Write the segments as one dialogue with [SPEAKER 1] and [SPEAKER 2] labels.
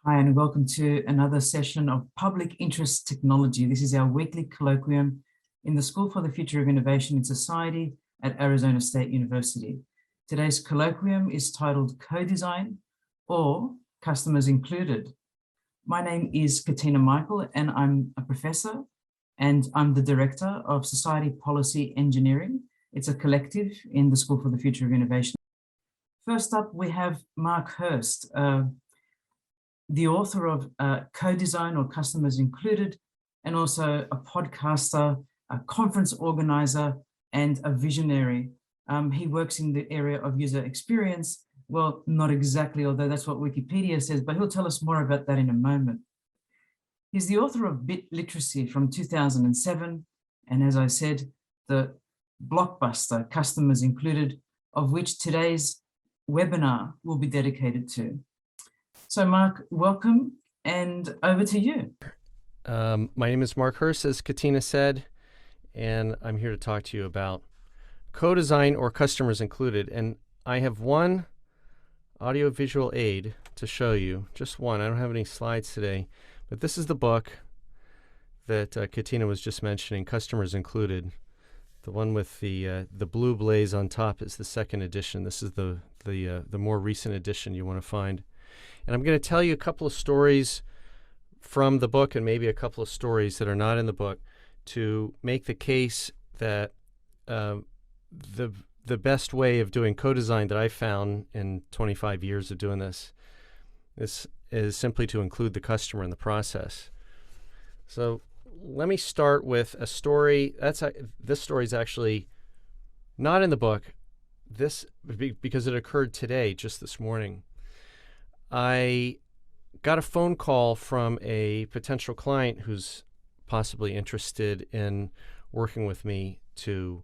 [SPEAKER 1] Hi, and welcome to another session of Public Interest Technology. This is our weekly colloquium in the School for the Future of Innovation in Society at Arizona State University. Today's colloquium is titled Codesign, or Customers Included. My name is Katina Michael, and I'm a professor, and I'm the Director of Society Policy Engineering. It's a collective in the School for the Future of Innovation. First up, we have Mark Hurst, the author of Codesign, or Customers Included, and also a podcaster, a conference organizer, and a visionary. He works in the area of user experience. Well, not exactly, although that's what Wikipedia says, but he'll tell us more about that in a moment. He's the author of Bit Literacy from 2007, and as I said, the blockbuster Customers Included, of which today's webinar will be dedicated to. So Mark, welcome, and over to you.
[SPEAKER 2] My name is Mark Hurst, as Katina said, and I'm here to talk to you about co-design or customers included. And I have one audio-visual aid to show you, just one. I don't have any slides today, but this is the book that Katina was just mentioning, Customers Included. The one with the blue blaze on top is the second edition. This is the more recent edition you want to find. And I'm going to tell you a couple of stories from the book and maybe a couple of stories that are not in the book to make the case that the best way of doing co-design that I've found in 25 years of doing this is simply to include the customer in the process. So let me start with a story. This story is actually not in the book. Because it occurred today, just this morning. I got a phone call from a potential client who's possibly interested in working with me to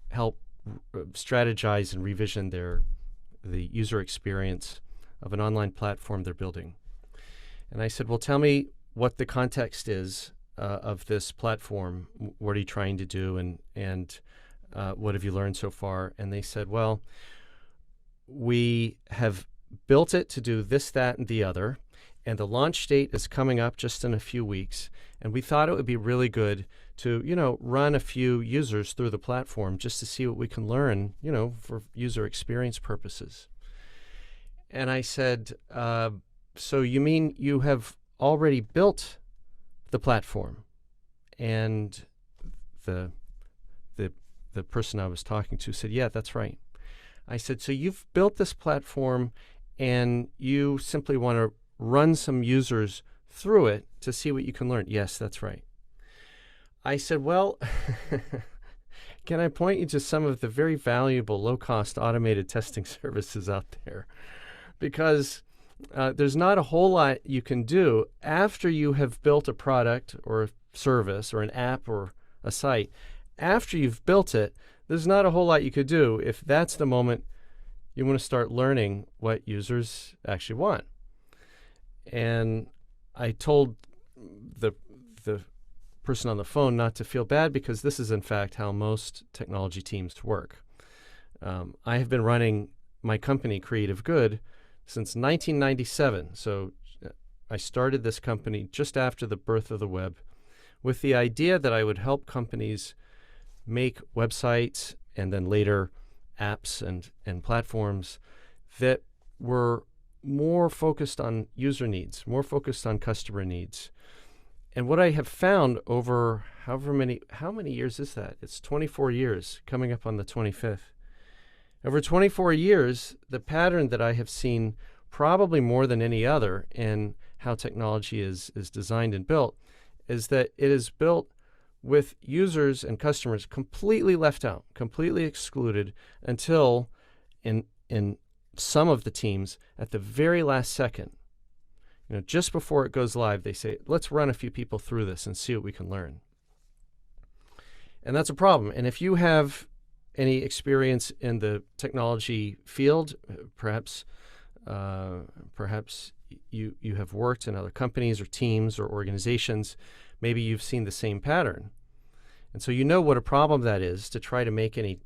[SPEAKER 2] help strategize and revision the user experience of an online platform they're building. And I said, well, tell me what the context is of this platform. What are you trying to do, and what have you learned so far? And they said, well, we have built it to do this, that, and the other, and the launch date is coming up just in a few weeks, and we thought it would be really good to, run a few users through the platform just to see what we can learn, for user experience purposes. And I said, so you mean you have already built the platform? And the person I was talking to said, yeah, that's right. I said, so you've built this platform and you simply want to run some users through it to see what you can learn. Yes, that's right. I said, well, can I point you to some of the very valuable low-cost automated testing services out there? Because there's not a whole lot you can do after you have built a product or a service or an app or a site. After you've built it, there's not a whole lot you could do if that's the moment you want to start learning what users actually want. And I told the person on the phone not to feel bad, because this is in fact how most technology teams work. I have been running my company, Creative Good, since 1997. So I started this company just after the birth of the web with the idea that I would help companies make websites and then later apps and platforms that were more focused on user needs, more focused on customer needs. And what I have found over how many years is that? It's 24 years, coming up on the 25th. Over 24 years, the pattern that I have seen, probably more than any other in how technology is designed and built, is that it is built with users and customers completely left out, completely excluded, until in some of the teams at the very last second, just before it goes live, they say, let's run a few people through this and see what we can learn. And that's a problem. And if you have any experience in the technology field, perhaps you have worked in other companies or teams or organizations, maybe you've seen the same pattern. And so you know what a problem that is to try to make any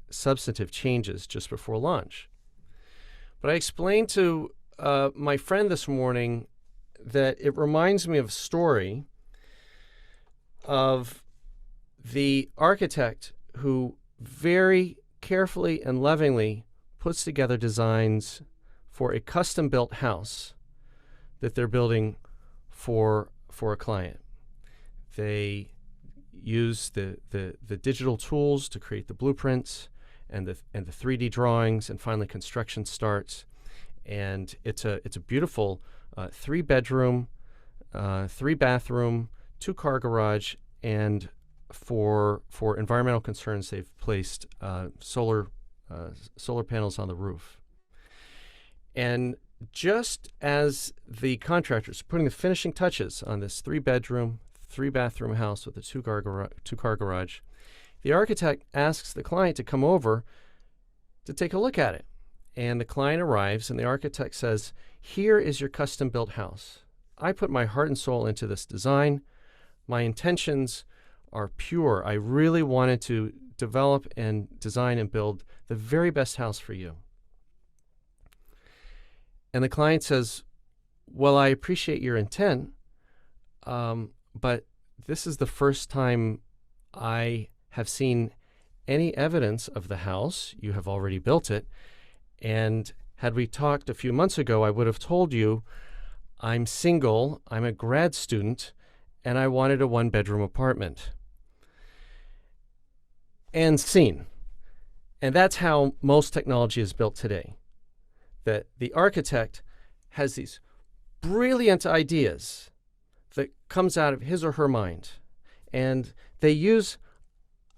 [SPEAKER 2] substantive changes just before launch. But I explained to my friend this morning that it reminds me of a story of the architect who very carefully and lovingly puts together designs for a custom-built house that they're building for a client. They use the digital tools to create the blueprints and the 3D drawings, and finally construction starts. And it's a beautiful 3-bedroom, 3-bathroom, 2-car garage, and for environmental concerns, they've placed solar panels on the roof. And just as the contractors are putting the finishing touches on this 3-bedroom, 3-bathroom house with a 2-car garage, the architect asks the client to come over to take a look at it. And the client arrives, and the architect says, "Here is your custom-built house. I put my heart and soul into this design. My intentions are pure. I really wanted to develop and design and build the very best house for you." And the client says, "Well, I appreciate your intent, but this is the first time I have seen any evidence of the house. You have already built it. And had we talked a few months ago, I would have told you I'm single, I'm a grad student, and I wanted a 1-bedroom apartment." And scene. And that's how most technology is built today. That the architect has these brilliant ideas that comes out of his or her mind. And they use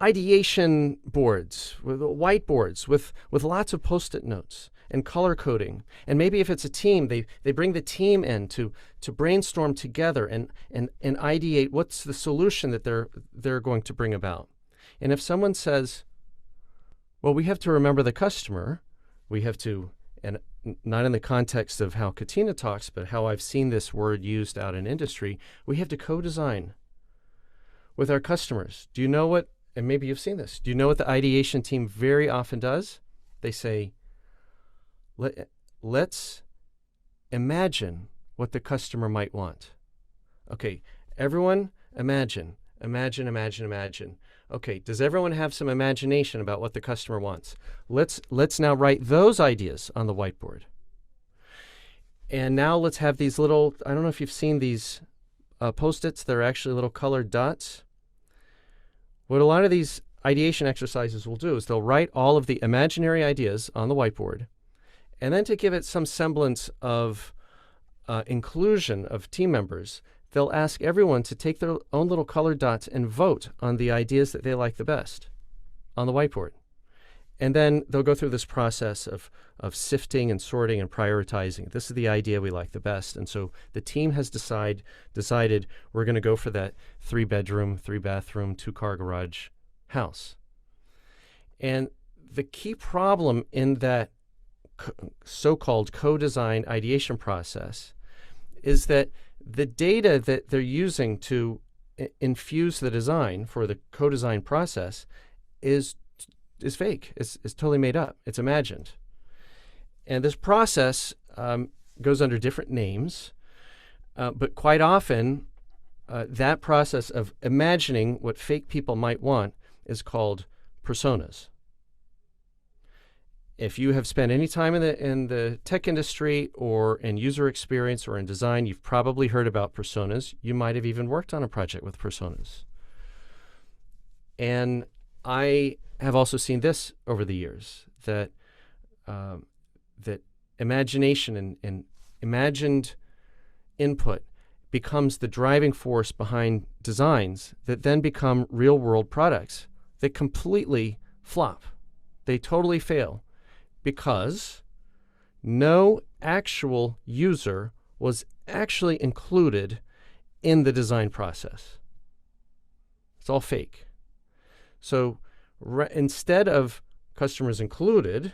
[SPEAKER 2] ideation boards, with whiteboards, with lots of Post-it notes and color coding. And maybe if it's a team, they bring the team in to brainstorm together and ideate what's the solution that they're going to bring about. And if someone says, "Well, we have to remember the customer, we have to," and not in the context of how Katina talks, but how I've seen this word used out in industry, we have to co-design with our customers. Do you know what, and maybe you've seen this, do you know what the ideation team very often does? They say, let's imagine what the customer might want. Okay, everyone imagine. Okay, does everyone have some imagination about what the customer wants? Let's now write those ideas on the whiteboard. And now let's have these little, I don't know if you've seen these Post-its, they're actually little colored dots. What a lot of these ideation exercises will do is they'll write all of the imaginary ideas on the whiteboard, and then to give it some semblance of inclusion of team members, they'll ask everyone to take their own little colored dots and vote on the ideas that they like the best on the whiteboard. And then they'll go through this process of sifting and sorting and prioritizing. This is the idea we like the best. And so the team has decided we're going to go for that 3-bedroom, 3-bathroom, 2-car garage house. And the key problem in that so-called co-design ideation process is that the data that they're using to infuse the design for the co-design process is fake. It's totally made up. It's imagined. And this process goes under different names, but quite often that process of imagining what fake people might want is called personas. If you have spent any time in the tech industry or in user experience or in design, you've probably heard about personas. You might have even worked on a project with personas. And I have also seen this over the years, that that imagination and imagined input becomes the driving force behind designs that then become real-world products that completely flop. They totally fail because no actual user was actually included in the design process. It's all fake. So instead of customers included,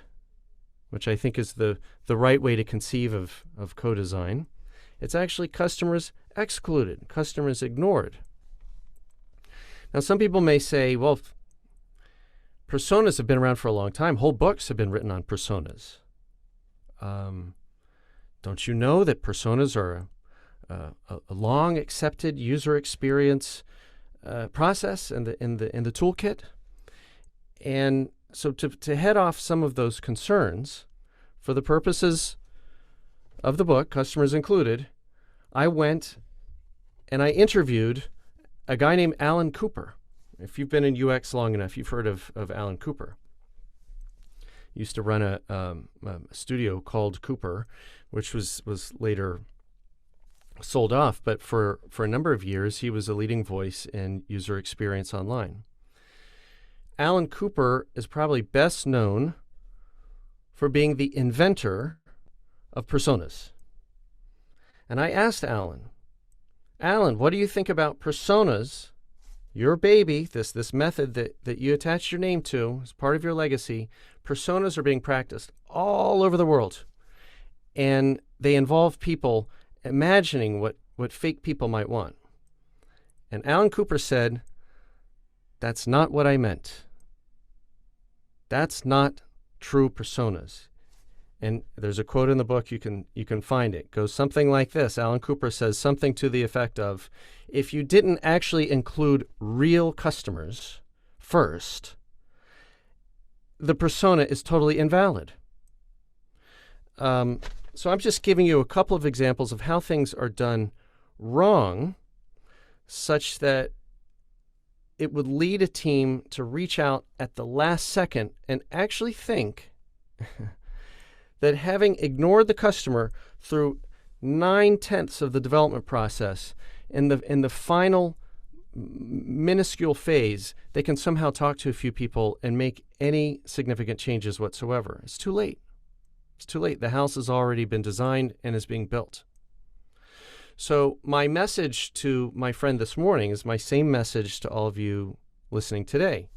[SPEAKER 2] which I think is the right way to conceive of co-design, it's actually customers excluded, customers ignored. Now, some people may say, well, personas have been around for a long time. Whole books have been written on personas. Don't you know that personas are a long accepted user experience process in the toolkit? And so to head off some of those concerns, for the purposes of the book, customers included, I went and I interviewed a guy named Alan Cooper. If you've been in UX long enough, you've heard of Alan Cooper. He used to run a studio called Cooper, which was later sold off. But for a number of years, he was a leading voice in user experience online. Alan Cooper is probably best known for being the inventor of personas. And I asked Alan, what do you think about personas, your baby, this method that you attach your name to as part of your legacy? Personas are being practiced all over the world. And they involve people imagining what fake people might want. And Alan Cooper said, that's not what I meant. That's not true personas. And there's a quote in the book, you can find it. It goes something like this. Alan Cooper says something to the effect of, if you didn't actually include real customers first, the persona is totally invalid. So I'm just giving you a couple of examples of how things are done wrong, such that it would lead a team to reach out at the last second and actually think that having ignored the customer through 9/10 of the development process, in the final minuscule phase, they can somehow talk to a few people and make any significant changes whatsoever. It's too late. It's too late. The house has already been designed and is being built. So my message to my friend this morning is my same message to all of you listening today.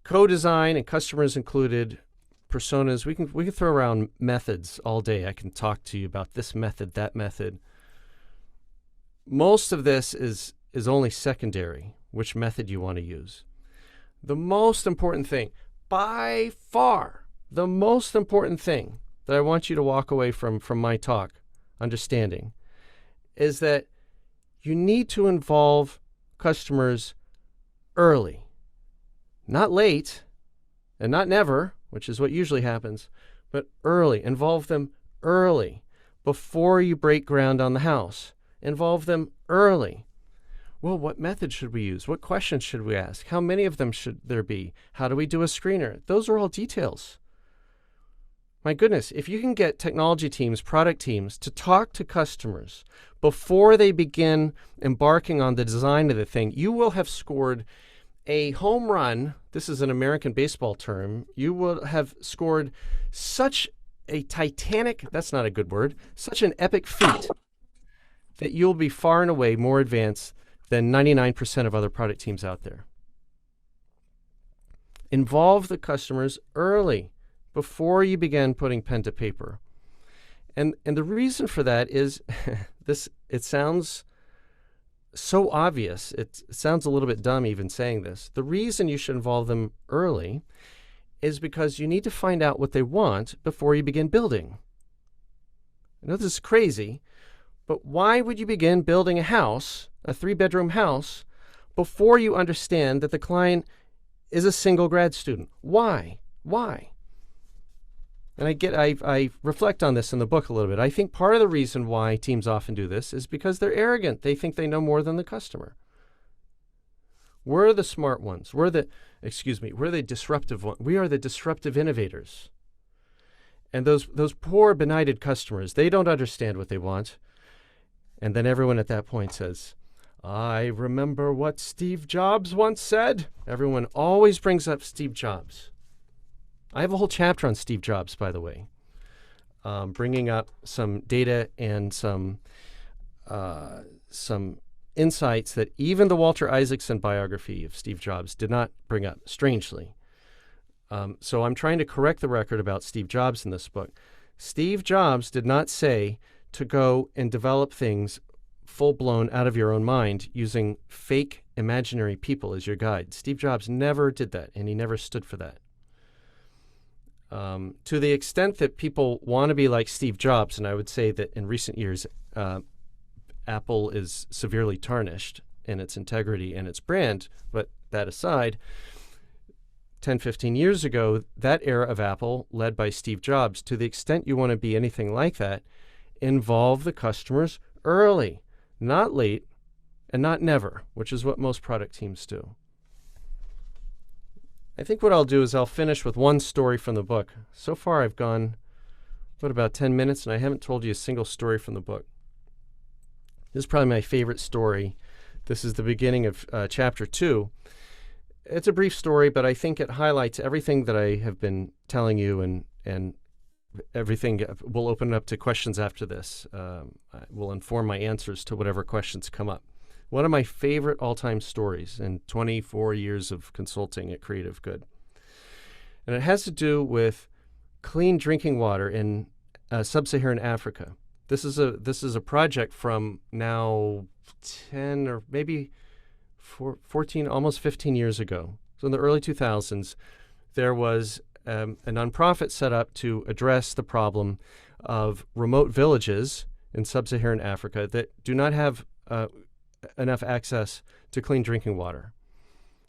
[SPEAKER 2] Co-design and customers included, personas, we can throw around methods all day. I can talk to you about this method, that method. Most of this is only secondary, which method you want to use. The most important thing, by far, the most important thing that I want you to walk away from my talk understanding is that you need to involve customers early, not late and not never, which is what usually happens, but early. Involve them early before you break ground on the house. Involve them early. Well, what method should we use? What questions should we ask? How many of them should there be? How do we do a screener? Those are all details. My goodness, if you can get technology teams, product teams to talk to customers before they begin embarking on the design of the thing, you will have scored a home run. This is an American baseball term. You will have scored such a titanic, that's not a good word, such an epic feat that you'll be far and away more advanced than 99% of other product teams out there. Involve the customers early, before you begin putting pen to paper. And the reason for that is it sounds so obvious. It sounds a little bit dumb even saying this. The reason you should involve them early is because you need to find out what they want before you begin building. I know this is crazy, but why would you begin building a house, a 3-bedroom house, before you understand that the client is a single grad student? Why? And I reflect on this in the book a little bit. I think part of the reason why teams often do this is because they're arrogant. They think they know more than the customer. We're the smart ones. We're the disruptive ones. We are the disruptive innovators. And those poor benighted customers, they don't understand what they want. And then everyone at that point says, I remember what Steve Jobs once said. Everyone always brings up Steve Jobs. I have a whole chapter on Steve Jobs, by the way, bringing up some data and some insights that even the Walter Isaacson biography of Steve Jobs did not bring up, strangely. So I'm trying to correct the record about Steve Jobs in this book. Steve Jobs did not say to go and develop things full-blown out of your own mind using fake imaginary people as your guide. Steve Jobs never did that, and he never stood for that. To the extent that people want to be like Steve Jobs, and I would say that in recent years, Apple is severely tarnished in its integrity and its brand. But that aside, 10, 15 years ago, that era of Apple, led by Steve Jobs, to the extent you want to be anything like that, involve the customers early, not late, and not never, which is what most product teams do. I think what I'll do is I'll finish with one story from the book. So far I've gone, about 10 minutes, and I haven't told you a single story from the book. This is probably my favorite story. This is the beginning of chapter 2. It's a brief story, but I think it highlights everything that I have been telling you, and everything. Will open up to questions after this. Will inform my answers to whatever questions come up. One of my favorite all-time stories in 24 years of consulting at Creative Good. And it has to do with clean drinking water in sub-Saharan Africa. This is a project from now 10 or maybe 14, almost 15 years ago. So in the early 2000s, there was a nonprofit set up to address the problem of remote villages in sub-Saharan Africa that do not have enough access to clean drinking water.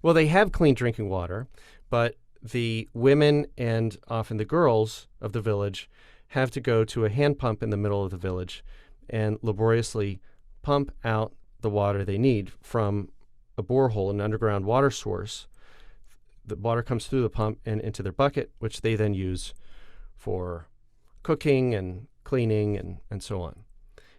[SPEAKER 2] Well, they have clean drinking water, but the women and often the girls of the village have to go to a hand pump in the middle of the village and laboriously pump out the water they need from a borehole, an underground water source. The water comes through the pump and into their bucket, which they then use for cooking and cleaning and so on.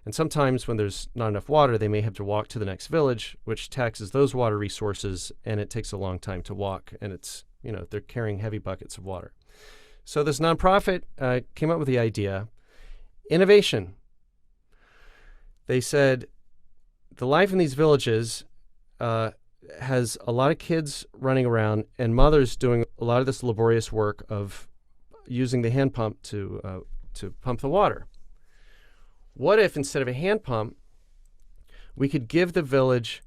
[SPEAKER 2] And sometimes when there's not enough water, they may have to walk to the next village, which taxes those water resources, and it takes a long time to walk, and it's, they're carrying heavy buckets of water. So this nonprofit came up with the idea, innovation. They said the life in these villages has a lot of kids running around and mothers doing a lot of this laborious work of using the hand pump to pump the water. What if instead of a hand pump, we could give the village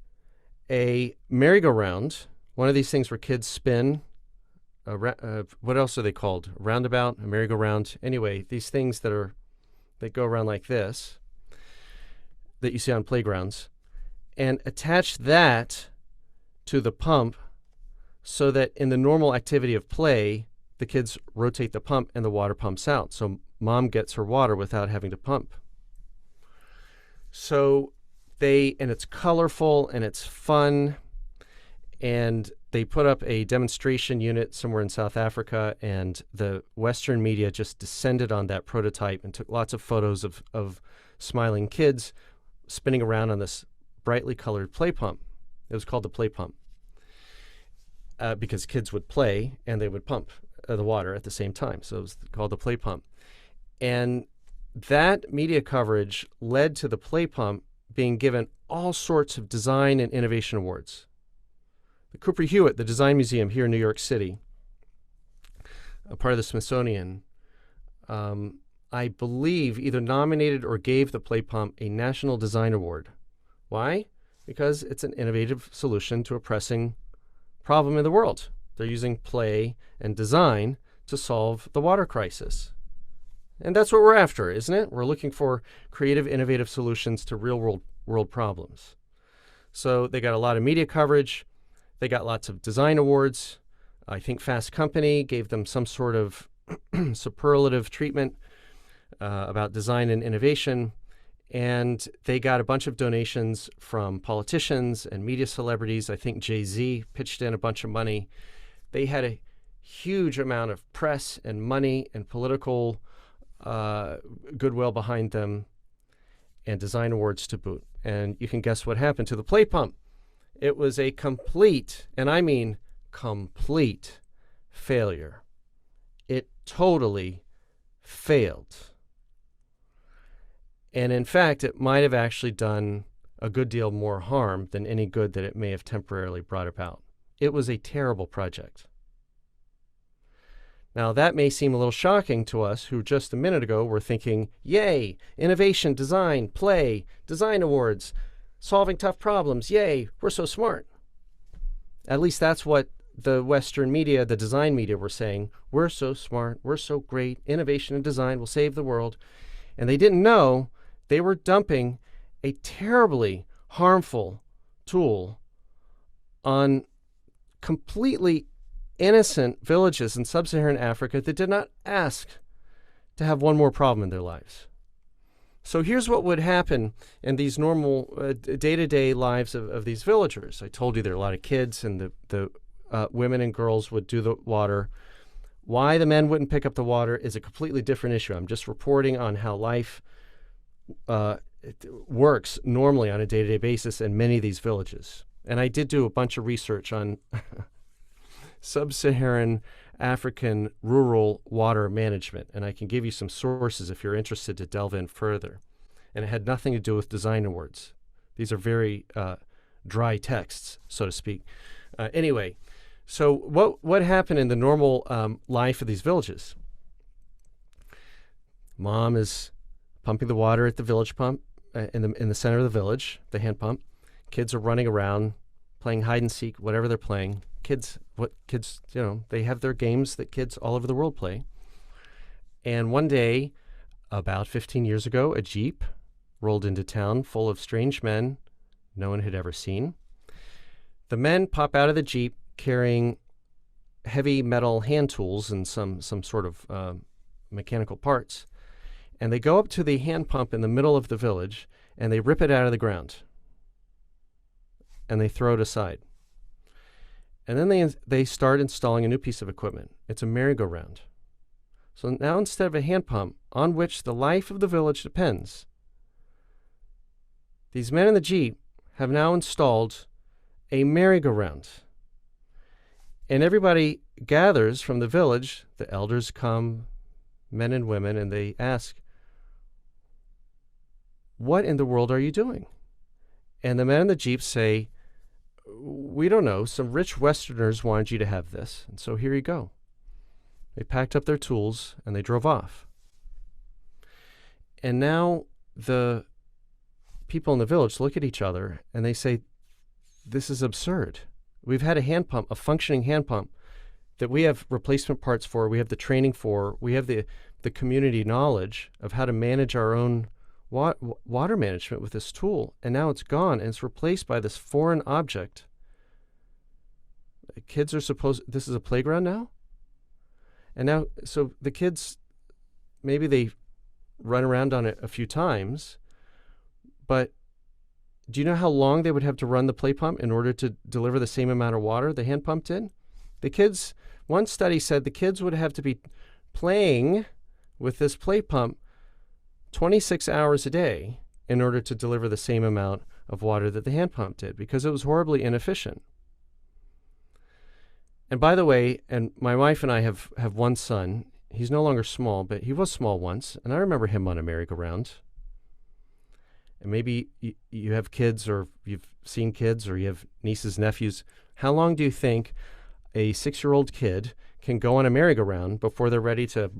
[SPEAKER 2] a MerryGoRound, one of these things where kids spin. What else are they called? A roundabout, a merry-go-round. Anyway, these things that go around like this, that you see on playgrounds, and attach that to the pump so that in the normal activity of play, the kids rotate the pump and the water pumps out. So mom gets her water without having to pump. So and it's colorful and it's fun, and they put up a demonstration unit somewhere in South Africa, and the Western media just descended on that prototype and took lots of photos of smiling kids spinning around on this brightly colored play pump. It was called the play pump because kids would play and they would pump the water at the same time. So it was called the play pump. And that media coverage led to the play pump being given all sorts of design and innovation awards. The Cooper Hewitt, the Design Museum here in New York City, a part of the Smithsonian, I believe either nominated or gave the play pump a National Design Award. Why? Because it's an innovative solution to a pressing problem in the world. They're using play and design to solve the water crisis. And that's what we're after, isn't it? We're looking for creative, innovative solutions to real world problems. So they got a lot of media coverage. They got lots of design awards. I think Fast Company gave them some sort of superlative treatment about design and innovation. And they got a bunch of donations from politicians and media celebrities. I think Jay-Z pitched in a bunch of money. They had a huge amount of press and money and political goodwill behind them, and design awards to boot. And you can guess what happened to the play pump. It was a complete, and I mean complete, failure. It totally failed. And in fact, it might have actually done a good deal more harm than any good that it may have temporarily brought about. It was a terrible project. Now, that may seem a little shocking to us who just a minute ago were thinking, yay, innovation, design, play, design awards, solving tough problems, yay, we're so smart. At least that's what the Western media, the design media, were saying, we're so smart, we're so great, innovation and design will save the world. And they didn't know they were dumping a terribly harmful tool on completely innocent villages in sub-Saharan Africa that did not ask to have one more problem in their lives. So here's what would happen in these normal day-to-day lives of these villagers. I told you there are a lot of kids, and the women and girls would do the water. Why the men wouldn't pick up the water is a completely different issue. I'm just reporting on how life works normally on a day-to-day basis in many of these villages. And I did do a bunch of research on sub-Saharan African rural water management, and I can give you some sources if you're interested to delve in further. And it had nothing to do with design awards. These are very dry texts, so to speak. Anyway, so what happened in the normal life of these villages? Mom is pumping the water at the village pump in the center of the village, the hand pump. Kids are running around, playing hide and seek, whatever they're playing. Kids, they have their games that kids all over the world play. And one day, about 15 years ago, a Jeep rolled into town full of strange men no one had ever seen. The men pop out of the Jeep carrying heavy metal hand tools and some sort of mechanical parts. And they go up to the hand pump in the middle of the village, and they rip it out of the ground. And they throw it aside. And then they start installing a new piece of equipment. It's a MerryGoRound. So now instead of a hand pump on which the life of the village depends, these men in the Jeep have now installed a MerryGoRound. And everybody gathers from the village. The elders come, men and women, and they ask, what in the world are you doing? And the men in the Jeep say, we don't know. Some rich Westerners wanted you to have this, and so here you go. They packed up their tools, and they drove off. And now the people in the village look at each other, and they say, this is absurd. We've had a hand pump, a functioning hand pump, that we have replacement parts for, we have the training for, we have the community knowledge of how to manage our own water management with this tool, and now it's gone, and it's replaced by this foreign object. Kids are supposed, this is a playground now? And now, so the kids, maybe they run around on it a few times, but do you know how long they would have to run the play pump in order to deliver the same amount of water the hand pump did? The kids, one study said the kids would have to be playing with this play pump 26 hours a day in order to deliver the same amount of water that the hand pump did, because it was horribly inefficient. And by the way, and my wife and I have one son. He's no longer small, but he was small once, and I remember him on a merry-go-round. And maybe you have kids, or you've seen kids, or you have nieces, nephews. How long do you think a 6-year-old kid can go on a merry-go-round before they're ready to,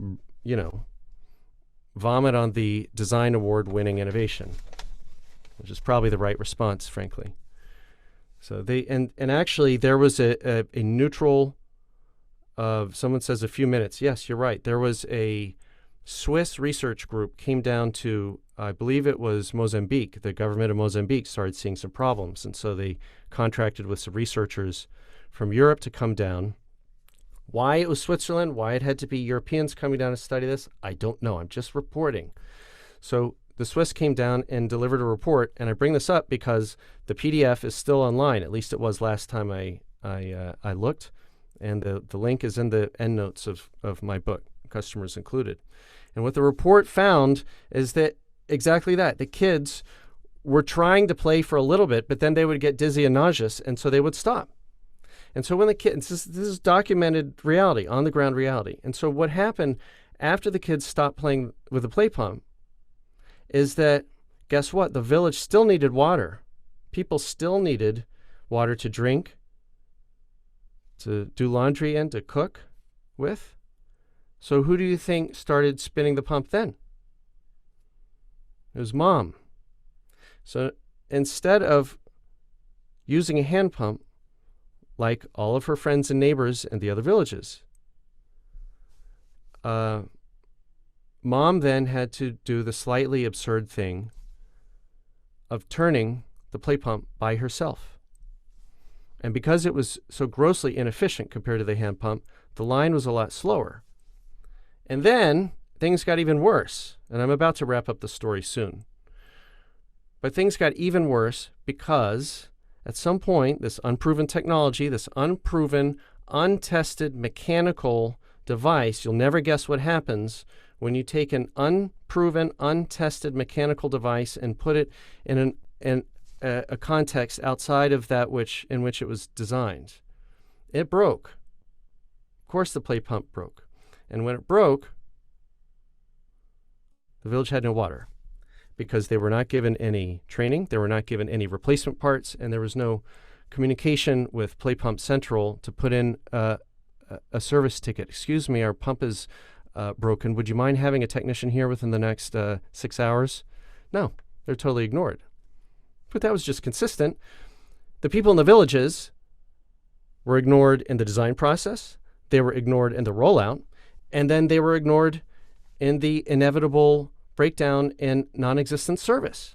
[SPEAKER 2] vomit on the design award-winning innovation? Which is probably the right response, frankly. So they and actually there was a neutral of, someone says a few minutes. Yes, you're right. There was a Swiss research group came down to, I believe it was Mozambique. The government of Mozambique started seeing some problems, and so they contracted with some researchers from Europe to come down. Why it was Switzerland, why it had to be Europeans coming down to study this, I don't know. I'm just reporting. So the Swiss came down and delivered a report, and I bring this up because the PDF is still online. At least it was last time I looked, and the link is in the endnotes of my book, Customers Included. And what the report found is that exactly that. The kids were trying to play for a little bit, but then they would get dizzy and nauseous, and so they would stop. And so when the kids, this is documented reality, on-the-ground reality. And so what happened after the kids stopped playing with the play pump is that, guess what? The village still needed water. People still needed water to drink, to do laundry in, to cook with. So who do you think started spinning the pump then? It was Mom. So instead of using a hand pump, like all of her friends and neighbors in the other villages. Mom then had to do the slightly absurd thing of turning the play pump by herself. And because it was so grossly inefficient compared to the hand pump, the line was a lot slower. And then things got even worse, and I'm about to wrap up the story soon. But things got even worse because at some point, this unproven technology, this unproven, untested mechanical device, you'll never guess what happens when you take an unproven, untested mechanical device and put it in a context outside of that in which it was designed. It broke. Of course, the play pump broke. And when it broke, the village had no water because they were not given any training, they were not given any replacement parts, and there was no communication with Play Pump Central to put in a service ticket. Excuse me, our pump is broken. Would you mind having a technician here within the next 6 hours? No, they're totally ignored. But that was just consistent. The people in the villages were ignored in the design process, they were ignored in the rollout, and then they were ignored in the inevitable breakdown in non-existent service.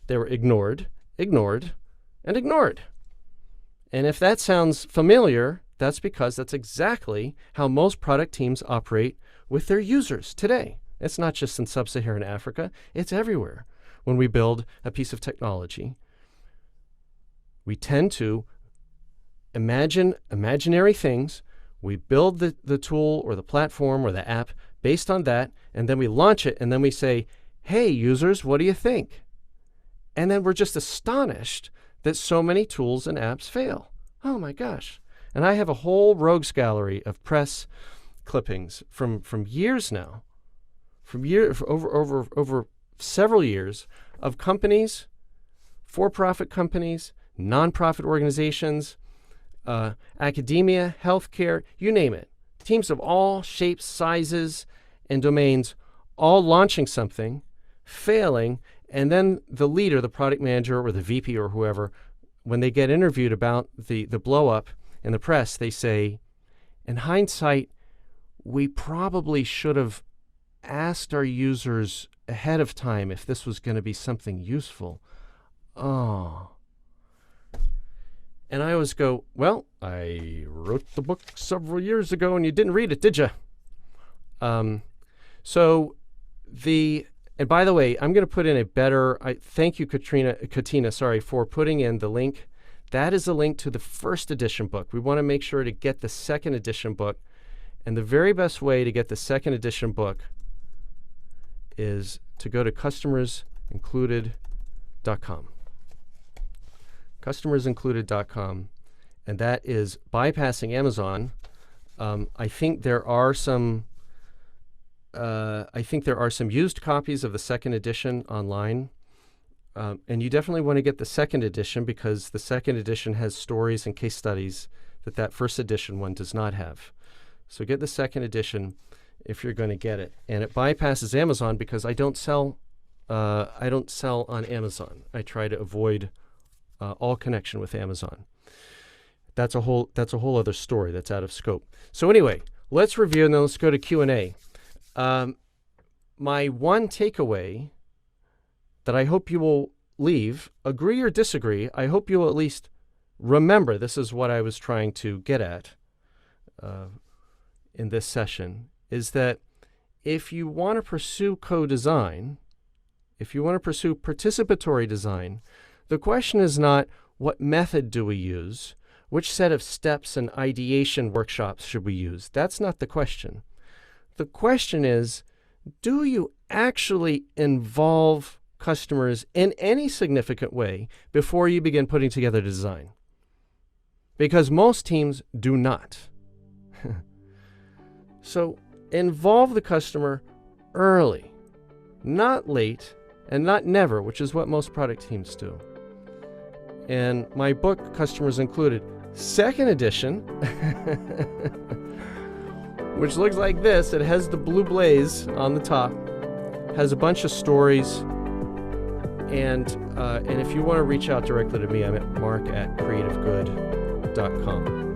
[SPEAKER 2] They were ignored, ignored, and ignored. And if that sounds familiar, that's because that's exactly how most product teams operate with their users today. It's not just in sub-Saharan Africa, it's everywhere. When we build a piece of technology, we tend to imagine imaginary things. We build the tool or the platform or the app based on that, and then we launch it, and then we say, hey, users, what do you think? And then we're just astonished that so many tools and apps fail. Oh my gosh. And I have a whole rogues gallery of press clippings from years now, over several years of companies, for-profit companies, nonprofit organizations, academia, healthcare, you name it. Teams of all shapes, sizes, and domains all launching something, failing, and then the leader, the product manager or the VP or whoever, when they get interviewed about the blow up in the press, they say, in hindsight, we probably should have asked our users ahead of time if this was going to be something useful. Oh. And I always go, well, I wrote the book several years ago and you didn't read it, did you? And by the way, I'm going to put in a better, thank you, Katina, for putting in the link. That is a link to the first edition book. We want to make sure to get the second edition book. And the very best way to get the second edition book is to go to customersincluded.com. Customersincluded.com, and that is bypassing Amazon. I think there are some used copies of the second edition online, and you definitely want to get the second edition because the second edition has stories and case studies that first edition one does not have. So get the second edition if you're going to get it, and it bypasses Amazon because I don't sell on Amazon. I try to avoid all connection with Amazon. That's a whole other story that's out of scope. So anyway, let's review and then let's go to Q&A. My one takeaway that I hope you will leave, agree or disagree, I hope you will at least remember this is what I was trying to get at in this session, is that if you want to pursue co-design, if you want to pursue participatory design, the question is not what method do we use, which set of steps and ideation workshops should we use. That's not the question. The question is, do you actually involve customers in any significant way before you begin putting together design? Because most teams do not. So involve the customer early, not late, and not never, which is what most product teams do. And my book, Customers Included, second edition, which looks like this. It has the blue blaze on the top, has a bunch of stories, and if you want to reach out directly to me, I'm at mark@creativegood.com. freeform.com.